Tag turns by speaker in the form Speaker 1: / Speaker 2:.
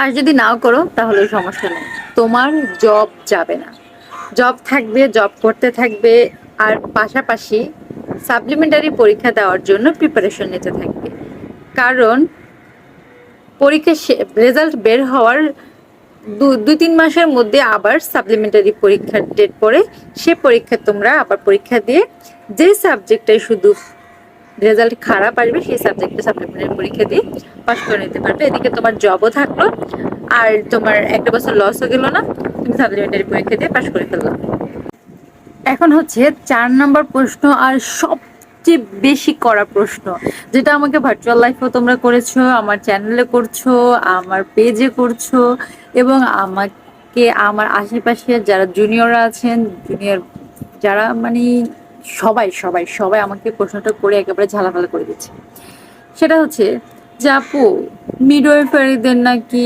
Speaker 1: Pass যদি নাও করো তাহলে সমস্যা নেই, তোমার জব যাবে না। জব থাকবে, জব করতে থাকবে, আর পাশাপাশি সাপ্লিমেন্টারি পরীক্ষা দেওয়ার জন্য প্রিপারেশন নিতে থাকবে। কারণ পরীক্ষা রেজাল্ট বের হওয়ার 2-3 মাসের মধ্যে আবার সাপ্লিমেন্টারি পরীক্ষার ডেট পড়ে। সে পরীক্ষা তোমরা আবার পরীক্ষা দিয়ে যে সাবজেক্টটাই শুধু রেজাল্ট খারাপ আসবে সেই সাবজেক্টে সাপ্লিমেন্টারি পরীক্ষা দিয়ে পাস করে নিতে পারবে। এদিকে তোমার জবও থাকলো, আর তোমার একটা বছর লসও গেল না, তুমি সাপ্লিমেন্টারি পরীক্ষা দিয়ে পাস করে ফেললো। এখন হচ্ছে 4 নম্বর প্রশ্ন, আর সবচেয়ে বেশি করা প্রশ্ন, যেটা আমাকে ভার্চুয়াল লাইফেও তোমরা করেছো, আমার চ্যানেলে করছো, আমার পেজে করছো, এবং আমাকে আমার আশেপাশে যারা জুনিয়ররা আছেন, জুনিয়র যারা মানে সবাই সবাই সবাই আমাকে প্রশ্নটা করে একেবারে ঝালাপালা করে দিচ্ছে। সেটা হচ্ছে যে আপু, মিডওয়াইফারিদের নাকি